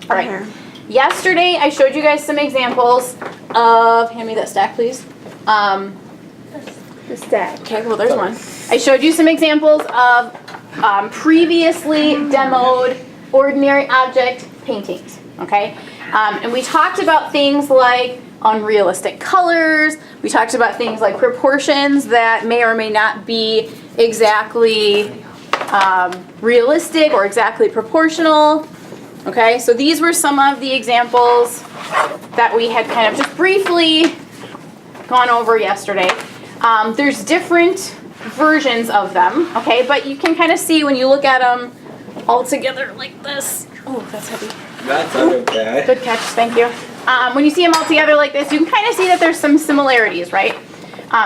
All right. Yesterday, I showed you guys some examples of, hand me that stack, please. The stack. Okay, well, there's one. I showed you some examples of previously demoed ordinary object paintings, okay? And we talked about things like unrealistic colors. We talked about things like proportions that may or may not be exactly realistic or exactly proportional. Okay, so these were some of the examples that we had kind of just briefly gone over yesterday. There's different versions of them, okay, but you can kind of see when you look at them all together like this. Oh, that's heavy. That's okay. Good catch, thank you. When you see them all together like this, you can kind of see that there's some similarities, right?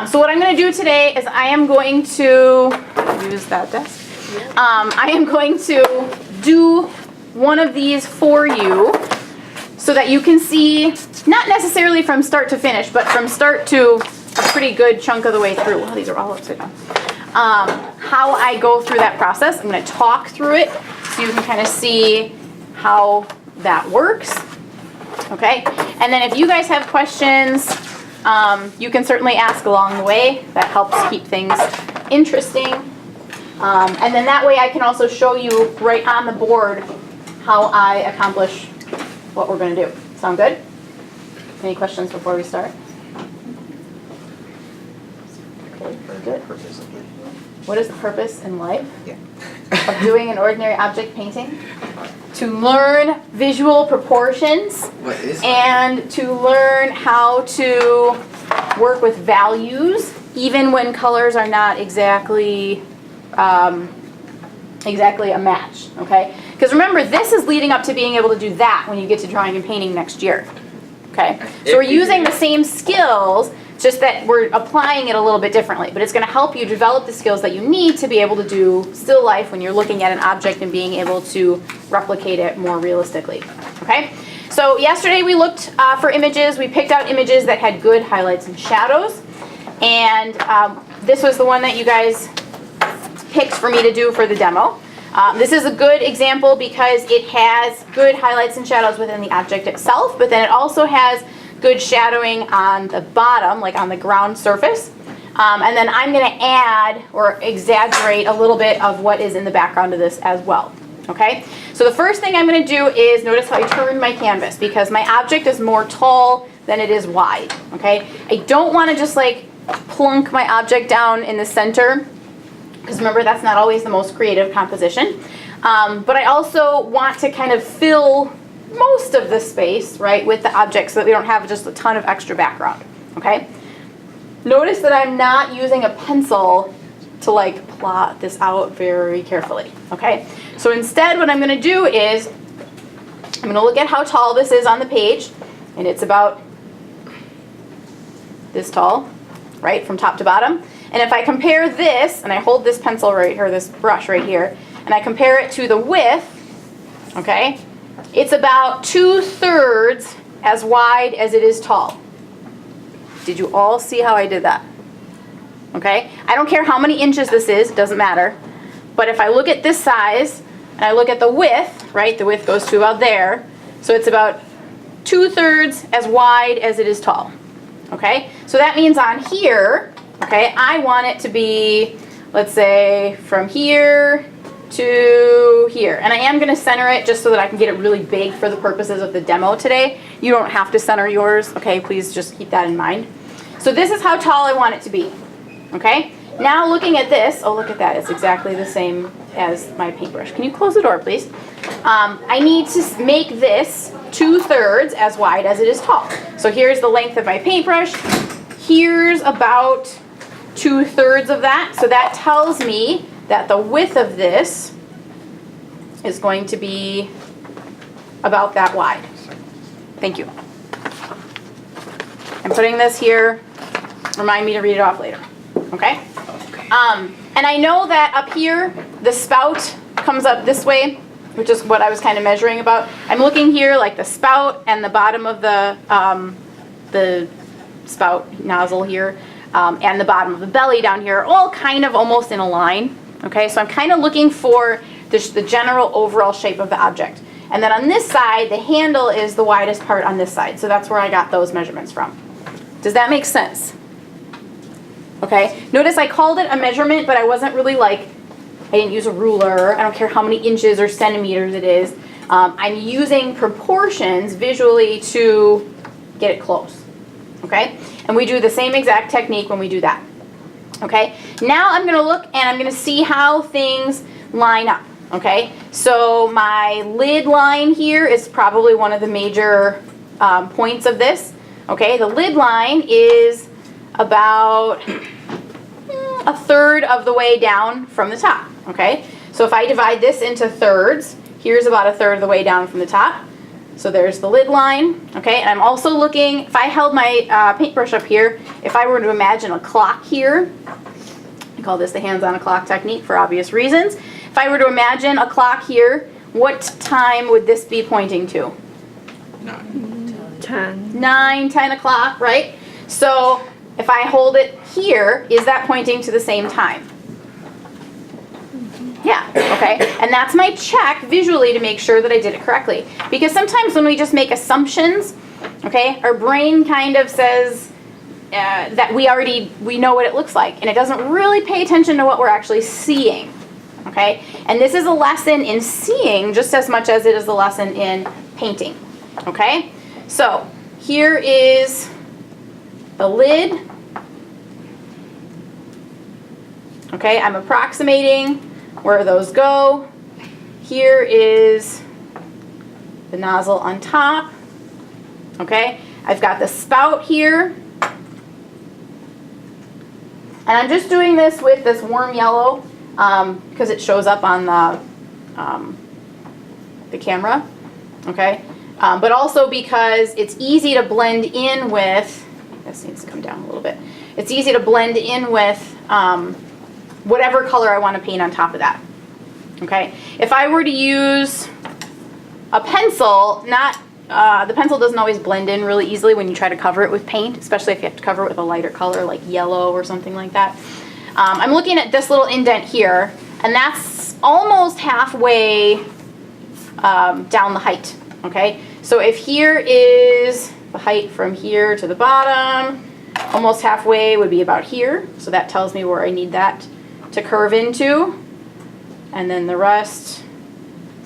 So what I'm going to do today is I am going to use that desk. I am going to do one of these for you so that you can see, not necessarily from start to finish, but from start to a pretty good chunk of the way through. Wow, these are all upside down. How I go through that process. I'm going to talk through it so you can kind of see how that works. Okay, and then if you guys have questions, you can certainly ask along the way. That helps keep things interesting. And then that way I can also show you right on the board how I accomplish what we're going to do. Sound good? Any questions before we start? Okay, very good. What is the purpose in life of doing an ordinary object painting? To learn visual proportions and to learn how to work with values even when colors are not exactly a match, okay? Because remember, this is leading up to being able to do that when you get to drawing and painting next year, okay? So we're using the same skills, just that we're applying it a little bit differently, but it's going to help you develop the skills that you need to be able to do still life when you're looking at an object and being able to replicate it more realistically, okay? So yesterday we looked for images. We picked out images that had good highlights and shadows, and this was the one that you guys picked for me to do for the demo. This is a good example because it has good highlights and shadows within the object itself, but then it also has good shadowing on the bottom, like on the ground surface. And then I'm going to add or exaggerate a little bit of what is in the background of this as well. Okay? So the first thing I'm going to do is notice how I turned my canvas because my object is more tall than it is wide. Okay? I don't want to just like plunk my object down in the center because remember that's not always the most creative composition. But I also want to kind of fill most of the space, right, with the object so that we don't have just a ton of extra background, okay? Notice that I'm not using a pencil to like plot this out very carefully, okay? So instead what I'm going to do is I'm going to look at how tall this is on the page, and it's about this tall, right, from top to bottom. And if I compare this, and I hold this pencil right here, this brush right here, and I compare it to the width, okay, it's about 2/3 as wide as it is tall. Did you all see how I did that? Okay? I don't care how many inches this is, it doesn't matter. But if I look at this size, and I look at the width, right, the width goes to about there, so it's about 2/3 as wide as it is tall. Okay? So that means on here, okay, I want it to be, let's say, from here to here. And I am going to center it just so that I can get it really big for the purposes of the demo today. You don't have to center yours, okay? Please just keep that in mind. So this is how tall I want it to be, okay? Now looking at this, oh look at that, it's exactly the same as my paintbrush. Can you close the door, please? I need to make this 2/3 as wide as it is tall. So here's the length of my paintbrush. Here's about 2/3 of that. So that tells me that the width of this is going to be about that wide. Thank you. I'm putting this here. Remind me to read it off later. Okay? And I know that up here, the spout comes up this way, which is what I was kind of measuring about. I'm looking here like the spout and the bottom of the spout nozzle here and the bottom of the belly down here are all kind of almost in a line. Okay, so I'm kind of looking for the general overall shape of the object. And then on this side, the handle is the widest part on this side. So that's where I got those measurements from. Does that make sense? Okay, notice I called it a measurement, but I wasn't really like, I didn't use a ruler. I don't care how many inches or centimeters it is. I'm using proportions visually to get it close. Okay, and we do the same exact technique when we do that. Okay, now I'm gonna look and I'm gonna see how things line up. Okay, so my lid line here is probably one of the major points of this. Okay, the lid line is about a third of the way down from the top. Okay, so if I divide this into thirds, here's about a third of the way down from the top. So there's the lid line. Okay, and I'm also looking, if I held my paintbrush up here, if I were to imagine a clock here, I call this the hands-on a clock technique for obvious reasons. If I were to imagine a clock here, what time would this be pointing to? 9, 10 o'clock, right? So if I hold it here, is that pointing to the same time? Yeah, okay. And that's my check visually to make sure that I did it correctly. Because sometimes when we just make assumptions, okay, our brain kind of says that we know what it looks like. And it doesn't really pay attention to what we're actually seeing. Okay? And this is a lesson in seeing just as much as it is a lesson in painting. Okay? So here is the lid. Okay, I'm approximating where those go. Here is the nozzle on top. Okay, I've got the spout here. And I'm just doing this with this warm yellow because it shows up on the camera. Okay, but also because it's easy to blend in with, this needs to come down a little bit. It's easy to blend in with whatever color I want to paint on top of that. Okay, if I were to use a pencil, the pencil doesn't always blend in really easily when you try to cover it with paint, especially if you have to cover it with a lighter color like yellow or something like that. I'm looking at this little indent here, and that's almost halfway down the height. Okay, so if here is the height from here to the bottom, almost halfway would be about here. So that tells me where I need that to curve into. And then the rest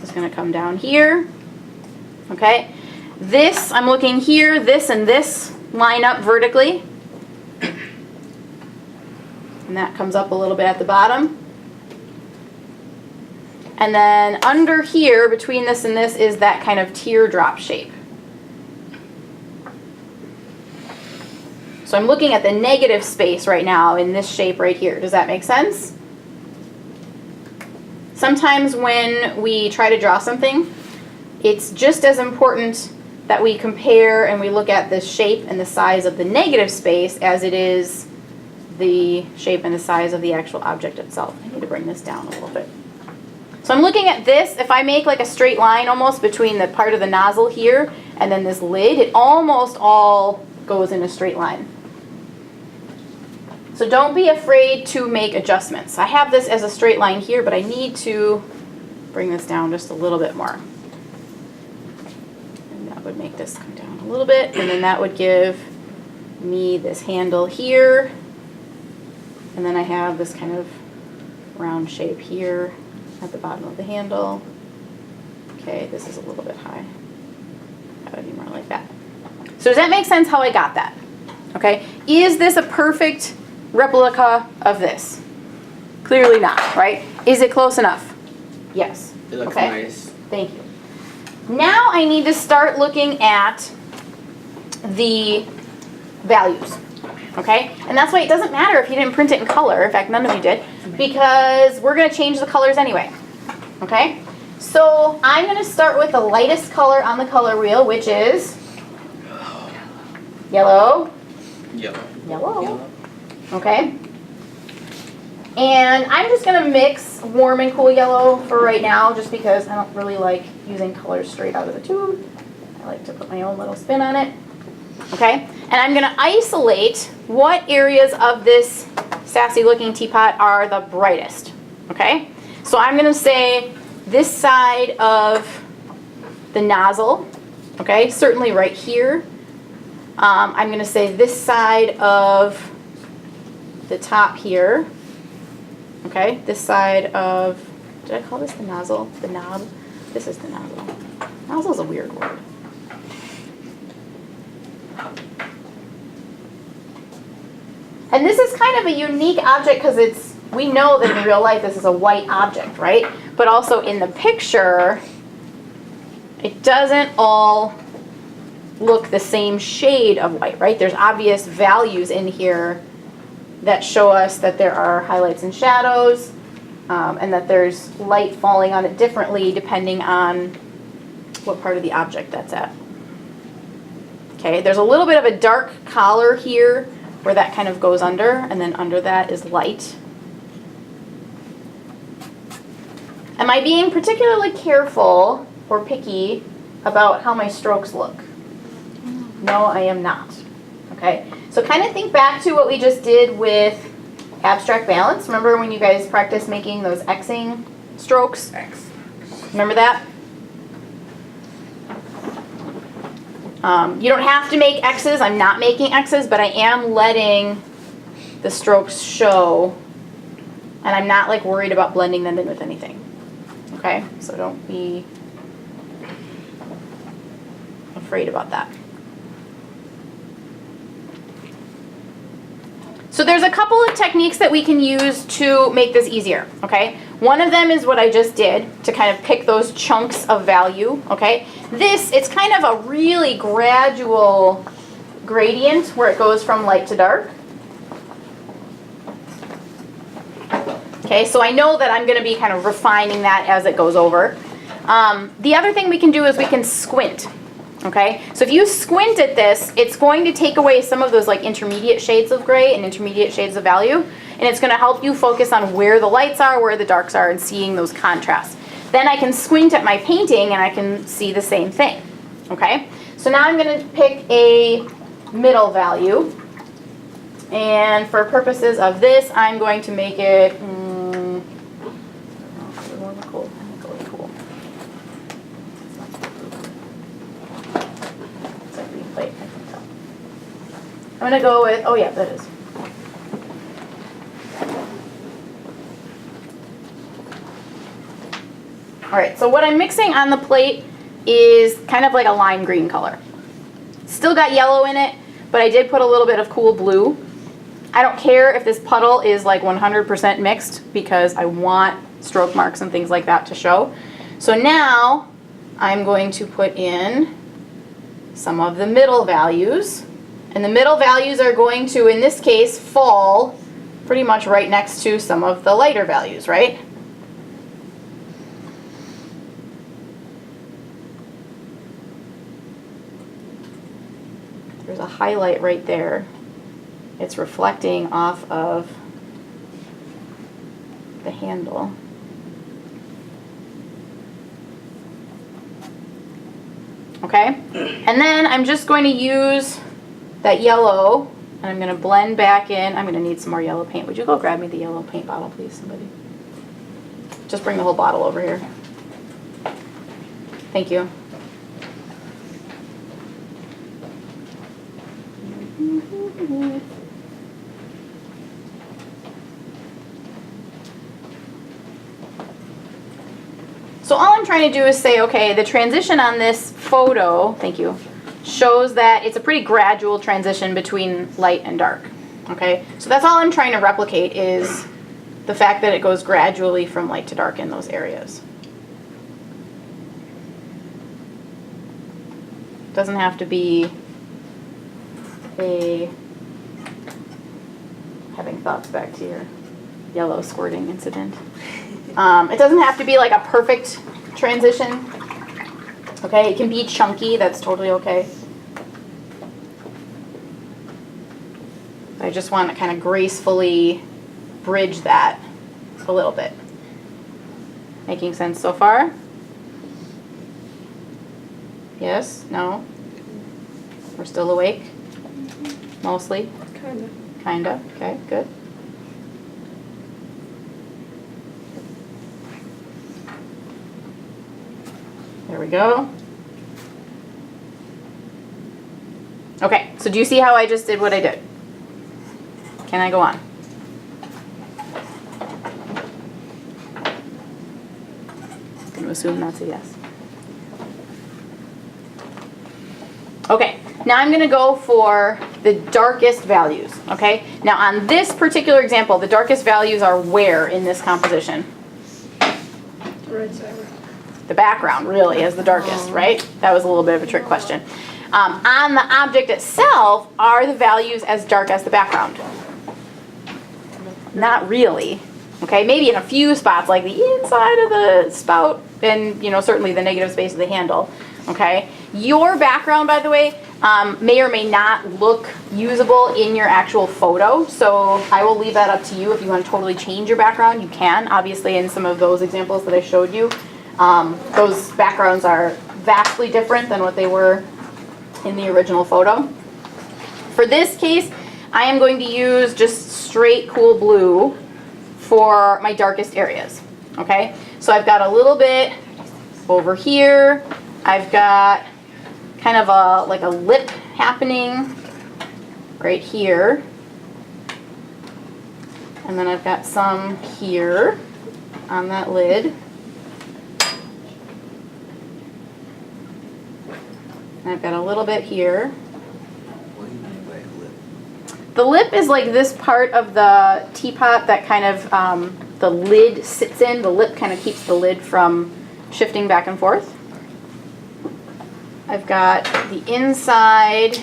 is going to come down here. Okay, this, I'm looking here, this and this line up vertically. And that comes up a little bit at the bottom. And then under here, between this and this, is that kind of teardrop shape. So I'm looking at the negative space right now in this shape right here. Does that make sense? Sometimes when we try to draw something, it's just as important that we compare and we look at the shape and the size of the negative space as it is the shape and the size of the actual object itself. I need to bring this down a little bit. So I'm looking at this. If I make like a straight line almost between the part of the nozzle here and then this lid, it almost all goes in a straight line. So don't be afraid to make adjustments. I have this as a straight line here, but I need to bring this down just a little bit more. And that would make this come down a little bit, and then that would give me this handle here. And then I have this kind of round shape here at the bottom of the handle. Okay, this is a little bit high. That would be more like that. So does that make sense how I got that? Okay, is this a perfect replica of this? Clearly not, right? Is it close enough? Yes. It looks okay. nice. Thank you. Now I need to start looking at the values. Okay? And that's why it doesn't matter if you didn't print it in color. In fact, none of you did. Because we're going to change the colors anyway. Okay? So I'm going to start with the lightest color on the color wheel, which is yellow. Yellow. Okay? And I'm just going to mix warm and cool yellow for right now, just because I don't really like using colors straight out of the tube. I like to put my own little spin on it. Okay? And I'm going to isolate what areas of this sassy looking teapot are the brightest. Okay? So I'm going to say this side of the nozzle, okay, certainly right here. I'm going to say this side of the top here, okay, this side of, did I call this the nozzle? The knob? This is the nozzle. Nozzle's a weird word. And this is kind of a unique object because we know that in real life this is a white object, right? But also in the picture, it doesn't all look the same shade of white, right? There's obvious values in here that show us that there are highlights and shadows, and that there's light falling on it differently depending on what part of the object that's at. Okay, there's a little bit of a dark collar here where that kind of goes under, and then under that is light. Am I being particularly careful or picky about how my strokes look? No, I am not. Okay, so kind of think back to what we just did with abstract balance. Remember when you guys practiced making those Xing strokes? X. Remember that? You don't have to make X's. I'm not making X's, but I am letting the strokes show, and I'm not like worried about blending them in with anything. Okay, so don't be afraid about that. So there's a couple of techniques that we can use to make this easier, okay? One of them is what I just did to kind of pick those chunks of value, okay? This, it's kind of a really gradual gradient where it goes from light to dark. Okay, so I know that I'm going to be kind of refining that as it goes over. The other thing we can do is we can squint. Okay, so if you squint at this, it's going to take away some of those like intermediate shades of gray and intermediate shades of value, and it's going to help you focus on where the lights are, where the darks are, and seeing those contrasts. Then I can squint at my painting and I can see the same thing. Okay, so now I'm going to pick a middle value, and for purposes of this, I'm going to make it. I'm going to go with, oh yeah, that is. All right, so what I'm mixing on the plate is kind of like a lime green color. Still got yellow in it, but I did put a little bit of cool blue. I don't care if this puddle is like 100% mixed because I want stroke marks and things like that to show. So now I'm going to put in some of the middle values. And the middle values are going to, in this case, fall pretty much right next to some of the lighter values, right? There's a highlight right there. It's reflecting off of the handle. Okay? And then I'm just going to use that yellow, and I'm going to blend back in. I'm going to need some more yellow paint. Would you go grab me the yellow paint bottle, please, somebody? Just bring the whole bottle over here. Thank you. So all I'm trying to do is say, okay, the transition on this photo, thank you, shows that it's a pretty gradual transition between light and dark. Okay, so that's all I'm trying to replicate is the fact that it goes gradually from light to dark in those areas. Doesn't have to be a, having thoughts back to your yellow squirting incident. It doesn't have to be like a perfect transition. Okay, it can be chunky, that's totally okay. I just want to kind of gracefully bridge that a little bit. Making sense so far? Yes? No? We're still awake? Mostly? Kinda. Kinda, okay, good. There we go. Okay, so do you see how I just did what I did? Can I go on? I'm going to assume that's a yes. Okay, now I'm going to go for the darkest values, okay? Now on this particular example, the darkest values are where in this composition? The right side. The background really is the darkest, right? That was a little bit of a trick question. On the object itself, are the values as dark as the background? Not really, okay? Maybe in a few spots like the inside of the spout and, you know, certainly the negative space of the handle, okay? Your background, by the way, may or may not look usable in your actual photo, so I will leave that up to you. If you want to totally change your background, you can. Obviously, in some of those examples that I showed you, those backgrounds are vastly different than what they were in the original photo. For this case, I am going to use just straight cool blue for my darkest areas, okay? So I've got a little bit over here. I've got kind of like a lip happening right here. And then I've got some here on that lid. And I've got a little bit here. What do you mean by lip? The lip is like this part of the teapot that kind of the lid sits in. The lip kind of keeps the lid from shifting back and forth. I've got the inside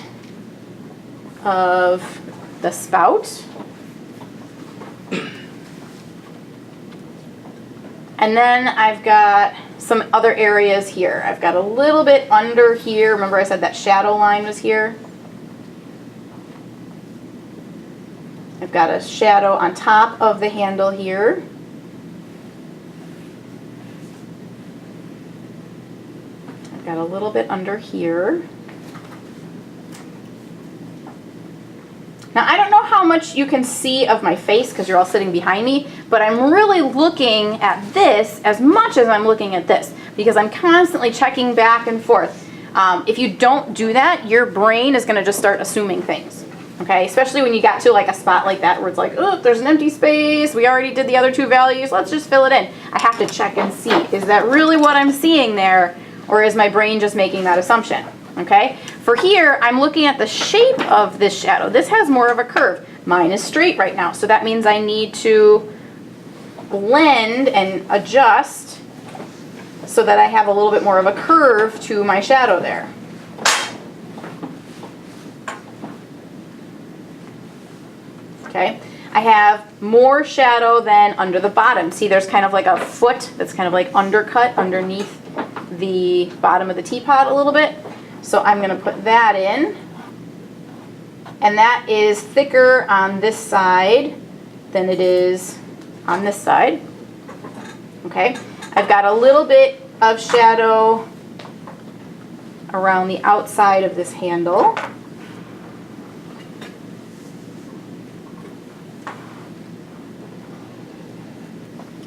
of the spout. And then I've got some other areas here. I've got a little bit under here. Remember I said that shadow line was here? I've got a shadow on top of the handle here. I've got a little bit under here. Now I don't know how much you can see of my face because you're all sitting behind me, but I'm really looking at this as much as I'm looking at this because I'm constantly checking back and forth. If you don't do that, your brain is going to just start assuming things, okay? Especially when you got to like a spot like that where it's like, oh, there's an empty space. We already did the other two values. Let's just fill it in. I have to check and see. Is that really what I'm seeing there, or is my brain just making that assumption? Okay, for here, I'm looking at the shape of this shadow. This has more of a curve. Mine is straight right now, so that means I need to blend and adjust so that I have a little bit more of a curve to my shadow there. Okay, I have more shadow than under the bottom. See, there's kind of like a foot that's kind of like undercut underneath the bottom of the teapot a little bit. So I'm going to put that in, and that is thicker on this side than it is on this side. Okay, I've got a little bit of shadow around the outside of this handle.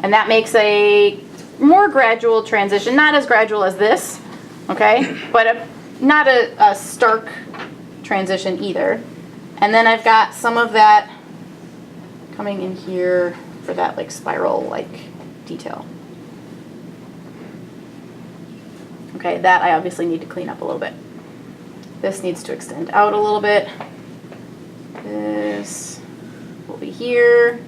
And that makes a more gradual transition, not as gradual as this, okay, but not a stark transition either. And then I've got some of that coming in here for that like spiral-like detail. Okay, that I obviously need to clean up a little bit. This needs to extend out a little bit. This will be here.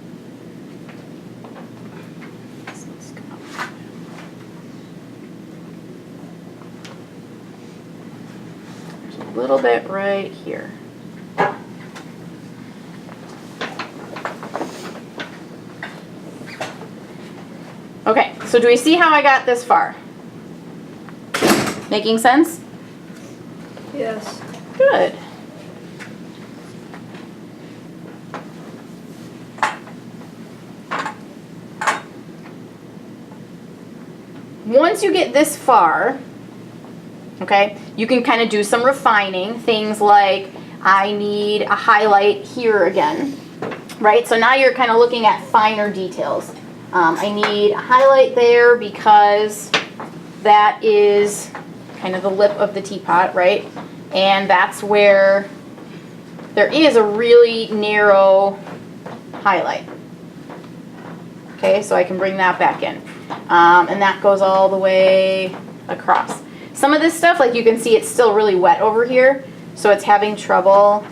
A little bit right here. Okay, so do we see how I got this far? Making sense? Yes. Good. Once you get this far, okay, you can kind of do some refining. Things like, I need a highlight here again, right? So now you're kind of looking at finer details. I need a highlight there because that is kind of the lip of the teapot, right? And that's where there is a really narrow highlight. Okay, so I can bring that back in. And that goes all the way across. Some of this stuff, like you can see, it's still really wet over here, so it's having trouble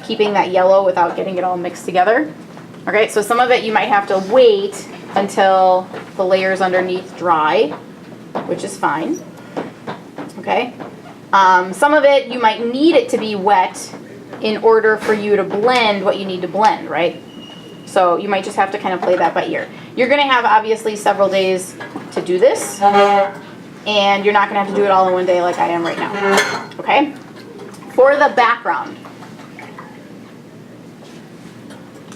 keeping that yellow without getting it all mixed together. Okay, so some of it you might have to wait until the layers underneath dry, which is fine. Okay, some of it you might need it to be wet in order for you to blend what you need to blend, right? So you might just have to kind of play that by ear. You're going to have obviously several days to do this, and you're not going to have to do it all in one day like I am right now. Okay? For the background,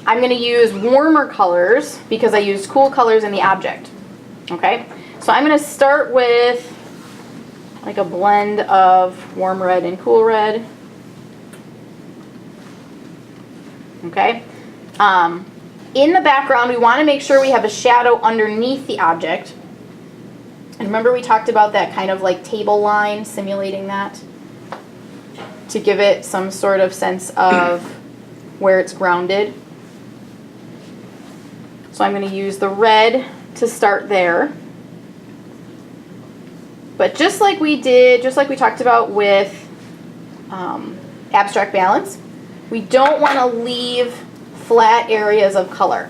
I'm going to use warmer colors because I used cool colors in the object. Okay? So I'm going to start with like a blend of warm red and cool red. Okay? In the background, we want to make sure we have a shadow underneath the object. And remember we talked about that kind of like table line, simulating that, to give it some sort of sense of where it's grounded. So I'm going to use the red to start there. But just like we did, just like we talked about with abstract balance, we don't want to leave flat areas of color.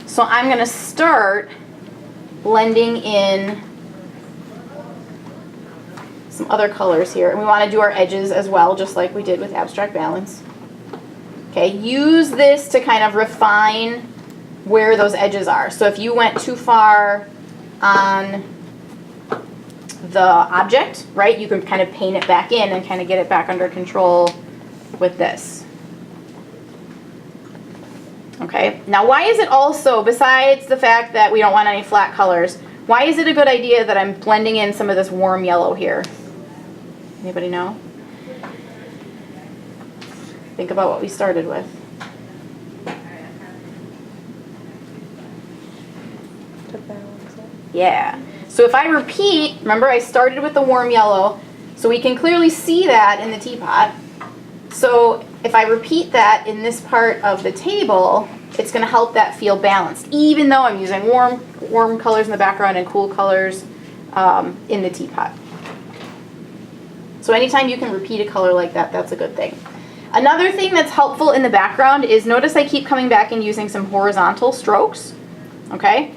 So I'm going to start blending in some other colors here. And we want to do our edges as well, just like we did with abstract balance. Okay, use this to kind of refine where those edges are. So if you went too far on the object, right, you can kind of paint it back in and kind of get it back under control with this. Okay, now why is it also, besides the fact that we don't want any flat colors, why is it a good idea that I'm blending in some of this warm yellow here? Anybody know? Think about what we started with. To balance it. Yeah. So if I repeat, remember I started with the warm yellow, so we can clearly see that in the teapot. So if I repeat that in this part of the table, it's going to help that feel balanced, even though I'm using warm colors in the background and cool colors in the teapot. So anytime you can repeat a color like that, that's a good thing. Another thing that's helpful in the background is, notice I keep coming back and using some horizontal strokes. Okay?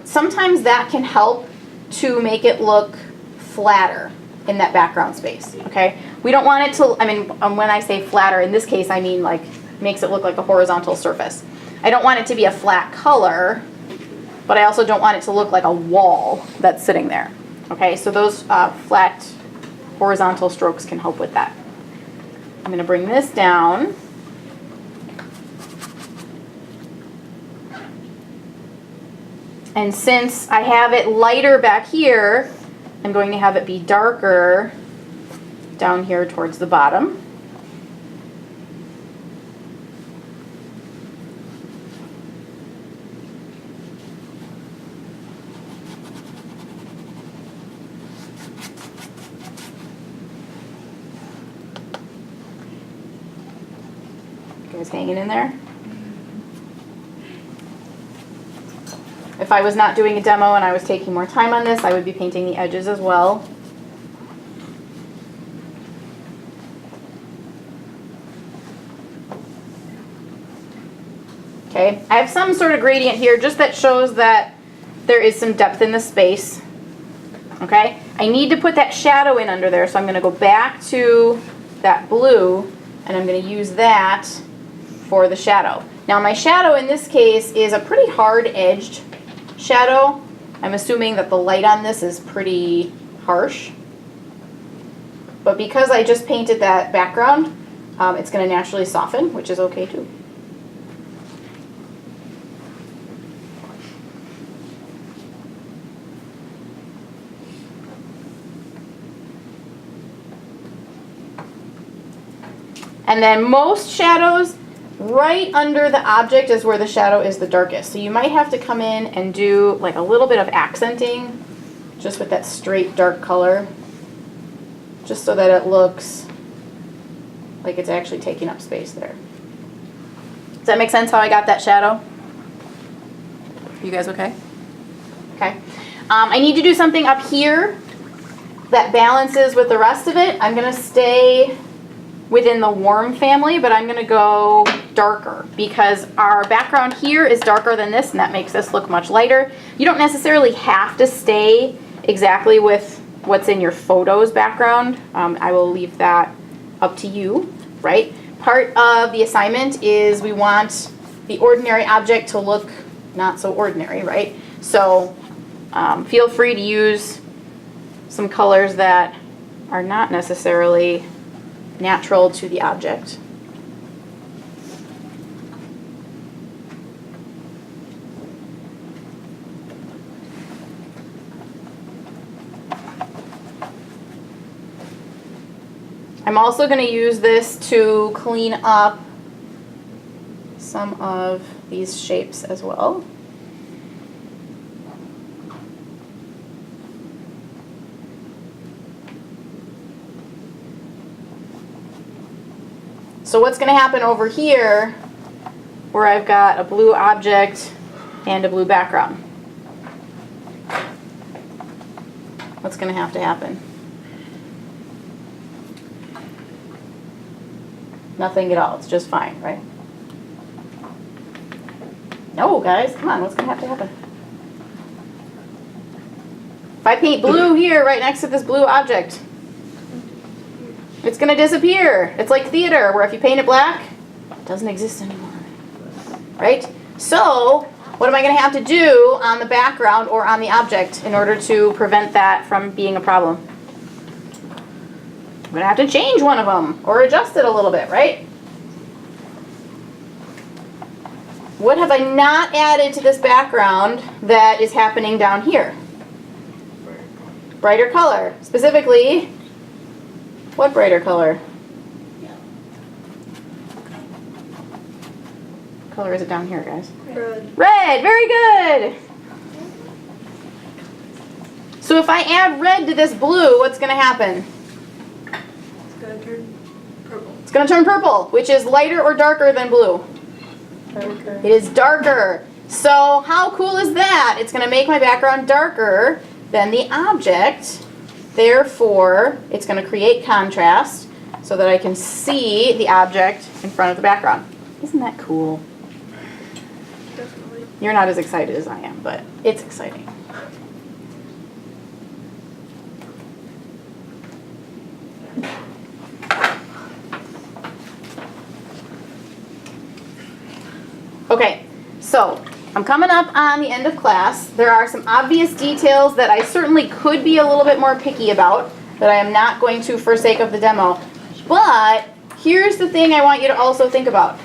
Sometimes that can help to make it look flatter in that background space. Okay? We don't want it to, I mean, when I say flatter, in this case I mean like makes it look like a horizontal surface. I don't want it to be a flat color, but I also don't want it to look like a wall that's sitting there. Okay, so those flat horizontal strokes can help with that. I'm going to bring this down. And since I have it lighter back here, I'm going to have it be darker down here towards the bottom. Guys hanging in there? If I was not doing a demo and I was taking more time on this, I would be painting the edges as well. Okay, I have some sort of gradient here just that shows that there is some depth in the space. Okay, I need to put that shadow in under there, so I'm going to go back to that blue and I'm going to use that for the shadow. Now my shadow in this case is a pretty hard-edged shadow. I'm assuming that the light on this is pretty harsh. But because I just painted that background, it's going to naturally soften, which is okay too. And then most shadows, right under the object is where the shadow is the darkest. So you might have to come in and do like a little bit of accenting just with that straight dark color just so that it looks like it's actually taking up space there. Does that make sense how I got that shadow? You guys okay? Okay. I need to do something up here that balances with the rest of it. I'm gonna stay within the warm family, but I'm gonna go darker because our background here is darker than this, and that makes this look much lighter. You don't necessarily have to stay exactly with what's in your photos background. I will leave that up to you, right? Part of the assignment is we want the ordinary object to look not so ordinary, right? So feel free to use some colors that are not necessarily natural to the object. I'm also going to use this to clean up some of these shapes as well. So what's going to happen over here where I've got a blue object and a blue background? What's going to happen? Nothing at all. It's just fine, right? No, guys, come on. What's going to happen? If I paint blue here right next to this blue object, it's going to disappear. It's like theater, where if you paint it black, it doesn't exist anymore. Right? So, what am I going to have to do on the background or on the object in order to prevent that from being a problem? I'm going to have to change one of them or adjust it a little bit, right? What have I not added to this background that is happening down here? Brighter color. Specifically, what brighter color? What color is it down here, guys? Red. Red, very good. So if I add red to this blue, what's going to happen? It's gonna turn purple. It's going to turn purple, which is lighter or darker than blue? Darker. It is darker. So how cool is that? It's going to make my background darker than the object. Therefore, it's going to create contrast so that I can see the object in front of the background. Isn't that cool? Definitely. You're not as excited as I am, but it's exciting. Okay, so I'm coming up on the end of class. There are some obvious details that I certainly could be a little bit more picky about that I am not going to for sake of the demo. But here's the thing I want you to also think about.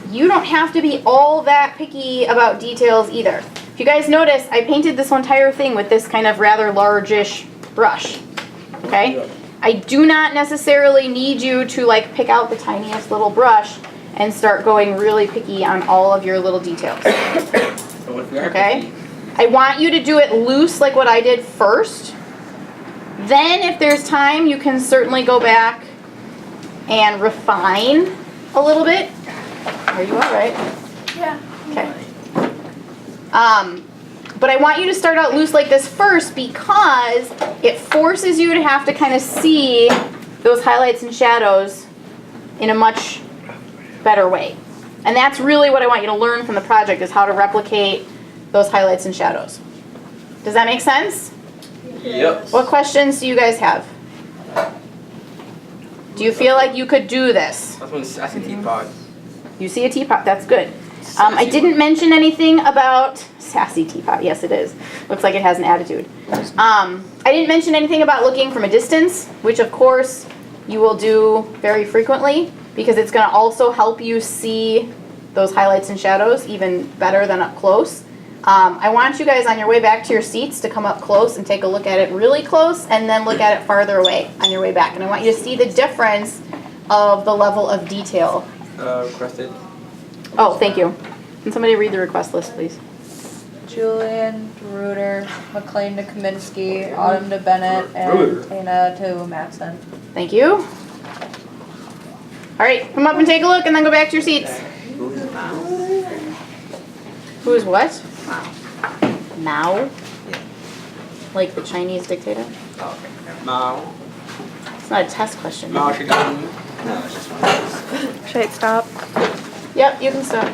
You don't have to be all that picky about details either. If you guys notice, I painted this entire thing with this kind of rather largish brush. Okay? I do not necessarily need you to like pick out the tiniest little brush and start going really picky on all of your little details. Okay? I want you to do it loose like what I did first. Then if there's time, you can certainly go back and refine a little bit. Are you all right? Yeah. Okay. But I want you to start out loose like this first because it forces you to have to kind of see those highlights and shadows in a much better way. And that's really what I want you to learn from the project is how to replicate those highlights and shadows. Does that make sense? Yep. What questions do you guys have? Do you feel like you could do this? That's one sassy teapot. You see a teapot, that's good. I didn't mention anything about sassy teapot. Yes, it is. Looks like it has an attitude. I didn't mention anything about looking from a distance, which of course you will do very frequently because it's going to also help you see those highlights and shadows even better than up close. I want you guys on your way back to your seats to come up close and take a look at it really close and then look at it farther away on your way back. And I want you to see the difference of the level of detail. Requested. Oh, thank you. Can somebody read the request list, please? Julian Reuter, McLean to Kaminsky, Autumn to Bennett, and Reuter. Tana to Matson. Thank you. All right, come up and take a look and then go back to your seats. Who's Mao? Who's what? Mao? Yeah. Like the Chinese dictator? Okay. Mao. It's not a test question. Mao Zedong. No, it's just one of those. Should I stop? Yep, you can stop.